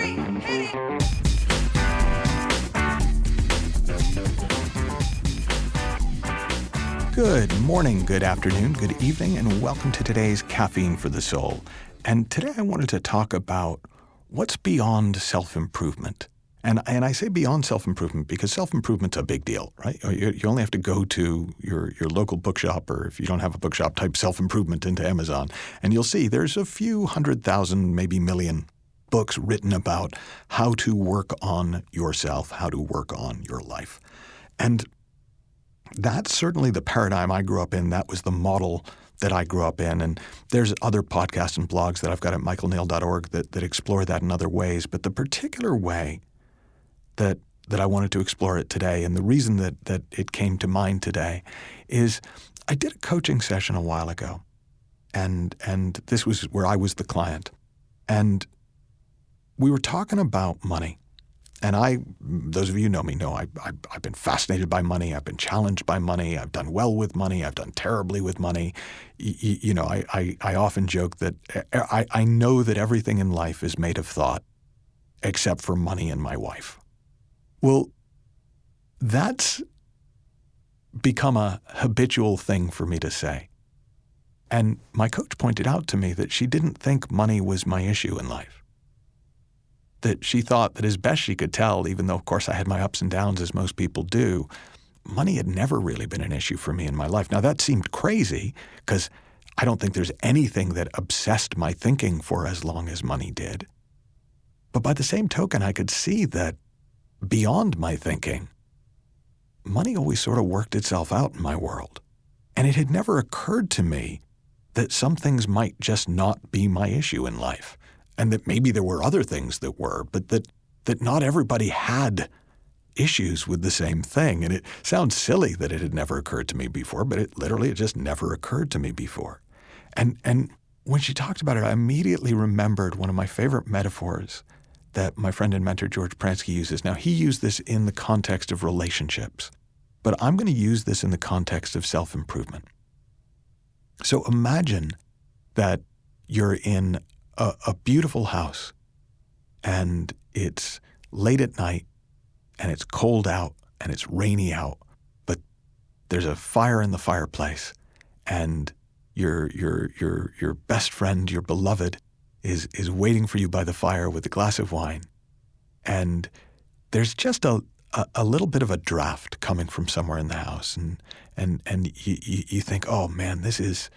3, hit it! Good morning, good afternoon, good evening, and welcome to today's Caffeine for the Soul. And today I wanted to talk about what's beyond self-improvement. And I say beyond self-improvement because self-improvement's a big deal, right? You only have to go to your local bookshop, or if you don't have a bookshop, type self-improvement into Amazon, and you'll see there's a few 100,000, maybe million books written about how to work on yourself, how to work on your life. And that's certainly the paradigm I grew up in. That was the model that I grew up in. And there's other podcasts and blogs that I've got at michaelneill.org that explore that in other ways. But the particular way that I wanted to explore it today, and the reason that it came to mind today, is I did a coaching session a while ago. And this was where I was the client. And we were talking about money. And those of you who know me know I've been fascinated by money. I've been challenged by money. I've done well with money. I've done terribly with money. I often joke that I know that everything in life is made of thought except for money and my wife. Well, that's become a habitual thing for me to say. And my coach pointed out to me that she didn't think money was my issue in life. That she thought that as best she could tell, even though, of course, I had my ups and downs as most people do, money had never really been an issue for me in my life. Now, that seemed crazy because I don't think there's anything that obsessed my thinking for as long as money did. But by the same token, I could see that beyond my thinking, money always sort of worked itself out in my world. And it had never occurred to me that some things might just not be my issue in life. And that maybe there were other things that were, but that not everybody had issues with the same thing. And it sounds silly that it had never occurred to me before, but it just never occurred to me before. And when she talked about it, I immediately remembered one of my favorite metaphors that my friend and mentor George Pransky uses. Now, he used this in the context of relationships, but I'm going to use this in the context of self-improvement. So imagine that you're in a beautiful house, and it's late at night, and it's cold out, and it's rainy out, but there's a fire in the fireplace, and your best friend, your beloved, is waiting for you by the fire with a glass of wine, and there's just a little bit of a draft coming from somewhere in the house, and you think, oh man, this is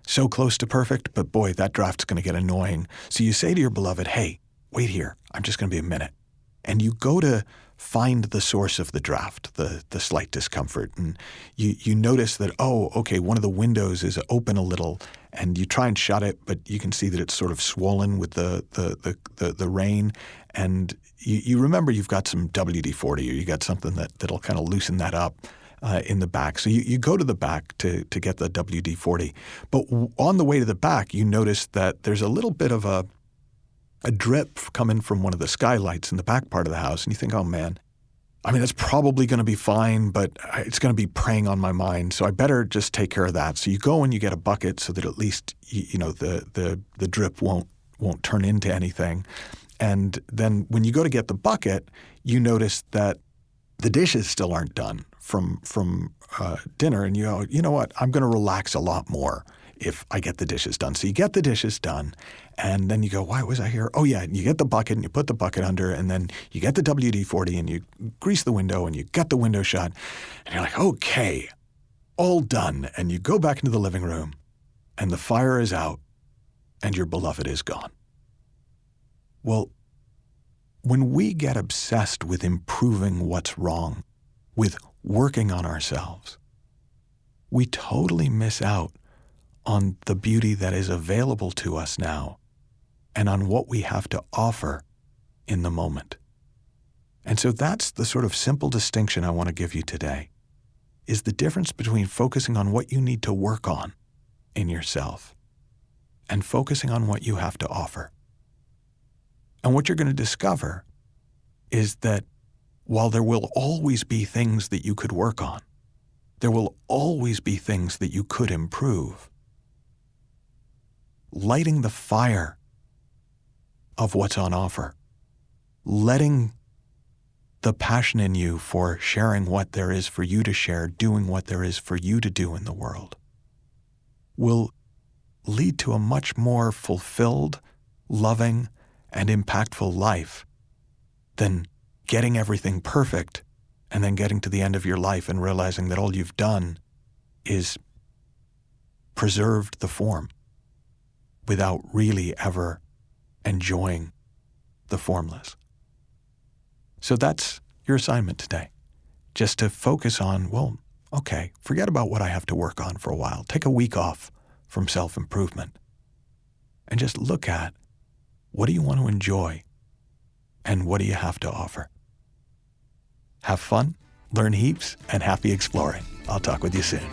so close to perfect, but boy, that draft's going to get annoying. So you say to your beloved, hey, wait here, I'm just going to be a minute. And you go to find the source of the draft, the slight discomfort. And you notice that, oh, okay, one of the windows is open a little, and you try and shut it, but you can see that it's sort of swollen with the rain. And you remember you've got some WD-40, or you got something that'll kind of loosen that up. In the back. So you go to the back to get the WD-40. But on the way to the back, you notice that there's a little bit of a drip coming from one of the skylights in the back part of the house. And you think, oh man, I mean, that's probably going to be fine, but it's going to be preying on my mind. So I better just take care of that. So you go and you get a bucket so that at least, the drip won't turn into anything. And then when you go to get the bucket, you notice that the dishes still aren't done from dinner, and you go, you know what, I'm going to relax a lot more if I get the dishes done. So you get the dishes done, and then you go, why was I here? Oh yeah, and you get the bucket, and you put the bucket under, and then you get the WD-40, and you grease the window, and you get the window shut, and you're like, okay, all done. And you go back into the living room, and the fire is out, and your beloved is gone. Well, when we get obsessed with improving what's wrong, with working on ourselves, we totally miss out on the beauty that is available to us now and on what we have to offer in the moment. And so that's the sort of simple distinction I want to give you today, is the difference between focusing on what you need to work on in yourself and focusing on what you have to offer. And what you're going to discover is that while there will always be things that you could work on, there will always be things that you could improve. Lighting the fire of what's on offer letting the passion in you for sharing what there is for you to share, doing what there is for you to do in the world, will lead to a much more fulfilled, loving, and impactful life than getting everything perfect and then getting to the end of your life and realizing that all you've done is preserved the form without really ever enjoying the formless. So that's your assignment today. Just to focus on, well, okay, forget about what I have to work on for a while. Take a week off from self-improvement and just look at, what do you want to enjoy and what do you have to offer? Have fun, learn heaps, and happy exploring. I'll talk with you soon.